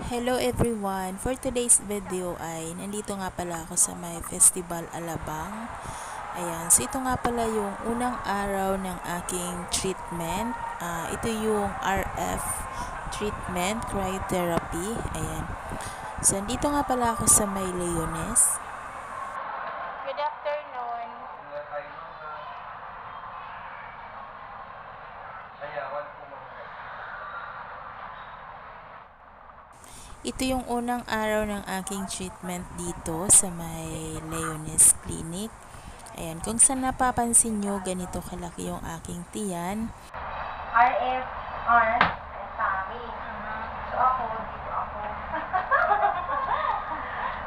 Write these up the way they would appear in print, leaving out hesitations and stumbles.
Hello everyone! For today's video ay nandito nga pala ako sa may Festival Alabang. Ayan, so ito nga pala yung unang araw ng aking treatment. Ito yung RF treatment, cryotherapy. Ayan. So nandito nga pala ako sa may Leones. Good afternoon. Ito yung unang araw ng aking treatment dito sa may Leones Clinic. Ayan, kung saan napapansin nyo, ganito kalaki yung aking tiyan. RF arm and tummy. So ako, dito ako.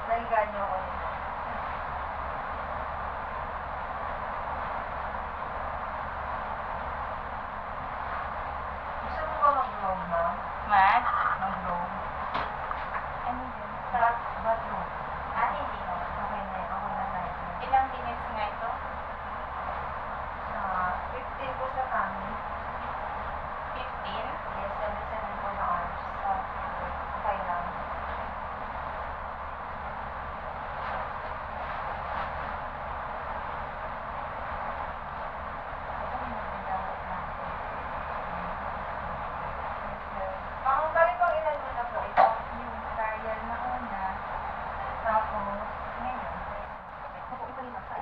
Naiganyo ako. Gusto mo ba mag-vlog, ma'am? Mat? Mag-vlog? Ano yun? Bathroom. Hindi ko. Okay na, ako na tayo. Ilang minutes nga ito? 15 po sa tummy. 15? Yes, 77 po na arms. Okay lang. Ang balik kong ilan mo na po ito? Yung trial na una. Tapos, Ngayon. ako ito rin ako.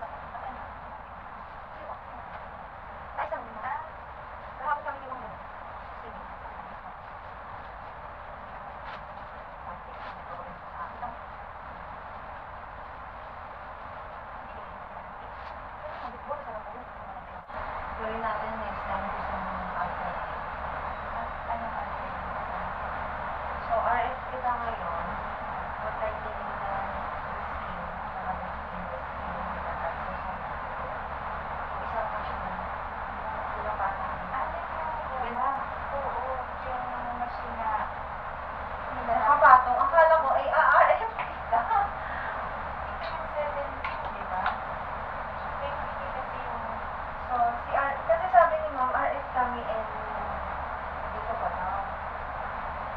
Gawin natin next time gusto mo ng alternative. Ano kasi? So, RF kita ngayon, protecting the skin, saka the skin, at the isa pa siya na, sila pa Diba? Oo, yung machine na nakapatong. Akala ko ay RF kita. ito yung 7, diba? 20 kasi yung So, kasi sabi ni Ma'am, RF kami and dito pa daw.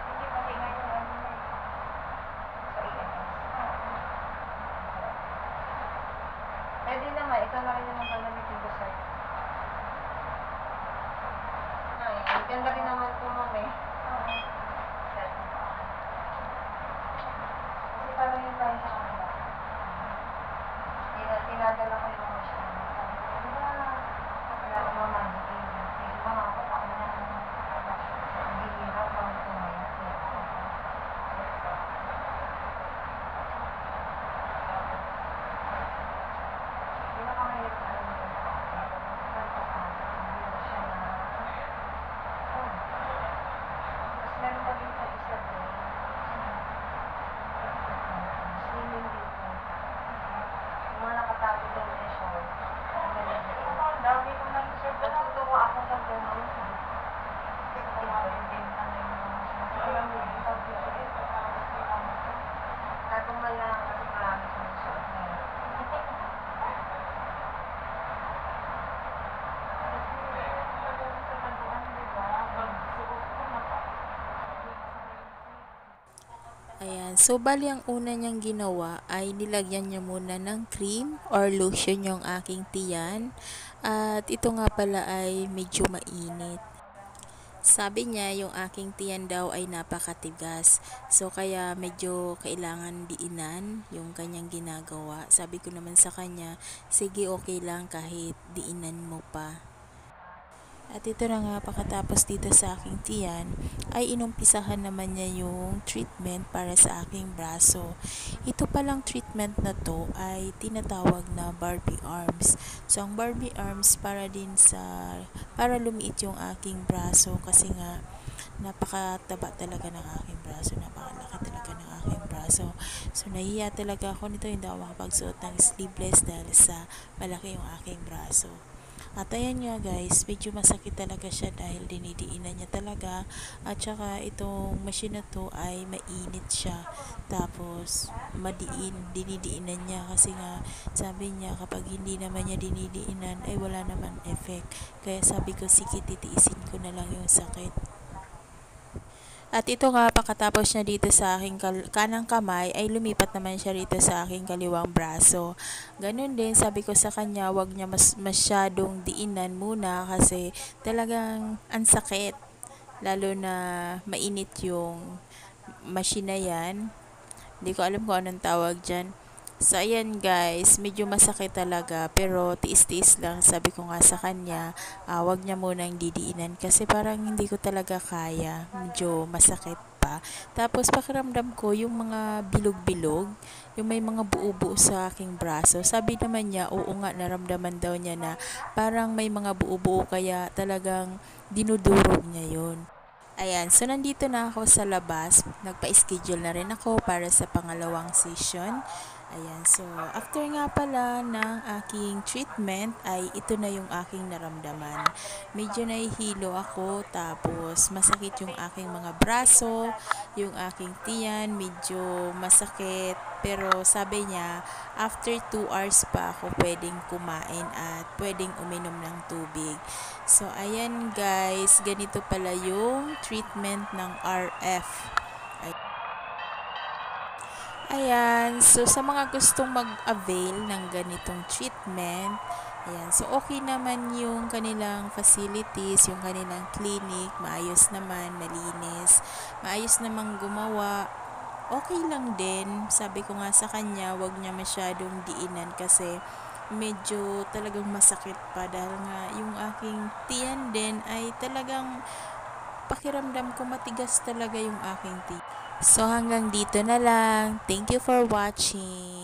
hindi pati ngayon ano na eh. Sa EMS. Pwede naman, ito na rin naman pala may tigo sir. Ay, ganda rin naman ito Ma'am eh. Kasi parang yun tayo sa kanila. Tinadala ko yung machine. Sabi ko, diba, wala ko naman, mga ako na hindi hirap ang tumaya. Hindi na kahirap na alam ko. Hindi na siya na... Tapos meron pa din sa isa din. Swimming dito. Yung mga nakatago doon na short. Ang dami ko nang shirt. Natutuwa ako sa ganun. Alam mo yun. Kahit kung man lang kasi marami kong short na yun. Ayan, so bali ang una niyang ginawa ay nilagyan niya muna ng cream or lotion yung aking tiyan. At ito nga pala ay medyo mainit. Sabi niya yung aking tiyan daw ay napakatigas. So kaya medyo kailangan diinan yung kanyang ginagawa. Sabi ko naman sa kanya, sige okay lang kahit diinan mo pa. At ito na nga, pagkatapos dito sa aking tiyan, ay inumpisahan naman niya yung treatment para sa aking braso. Ito palang treatment na to ay tinatawag na Barbie arms. So, ang Barbie arms para lumiit yung aking braso kasi nga napakataba talaga ng aking braso, napakalaki talaga ng aking braso. So, nahiya talaga ako nito, hindi ako makapagsuot ng sleeveless dahil sa malaki yung aking braso. At ayan nga guys, medyo masakit talaga siya dahil dinidiinan niya talaga. At saka itong machine na to ay mainit siya. Tapos dinidiinan niya kasi nga sabi niya kapag hindi naman niya dinidiinan ay wala naman effect. Kaya sabi ko sige titiisin ko na lang yung sakit. At ito nga, pagkatapos niya dito sa aking kanang kamay, ay lumipat naman siya rito sa aking kaliwang braso. Ganun din, sabi ko sa kanya, wag niya masyadong diinan muna kasi talagang ang sakit. Lalo na mainit yung machine na yan. Hindi ko alam kung anong tawag dyan. So, ayan guys, medyo masakit talaga, pero tiis-tiis lang. Sabi ko nga sa kanya, wag niya munang didiinan kasi parang hindi ko talaga kaya. Medyo masakit pa. Tapos pakiramdam ko yung mga bilog-bilog, yung may mga buo-buo sa aking braso. Sabi naman niya, oo nga, naramdaman daw niya na parang may mga buo-buo kaya talagang dinudurog niya yun. Ayan, so nandito na ako sa labas. Nagpa-schedule na rin ako para sa pangalawang session. Ayan, so after nga pala ng aking treatment ay ito na yung aking naramdaman. Medyo nahihilo ako, tapos masakit yung aking mga braso, yung aking tiyan, medyo masakit. Pero sabi niya, after 2 hours pa ako pwedeng kumain at pwedeng uminom ng tubig. So, ayan guys, ganito pala yung treatment ng RF. Ayan, so sa mga gustong mag-avail ng ganitong treatment, ayan, so okay naman yung kanilang facilities, yung kanilang clinic, maayos naman, malinis, maayos namang gumawa, okay lang din. Sabi ko nga sa kanya, wag niya masyadong diinan kasi medyo talagang masakit pa dahil nga yung aking tiyan din ay talagang pakiramdam ko matigas talaga yung aking tiyan. So hanggang dito na lang. Thank you for watching.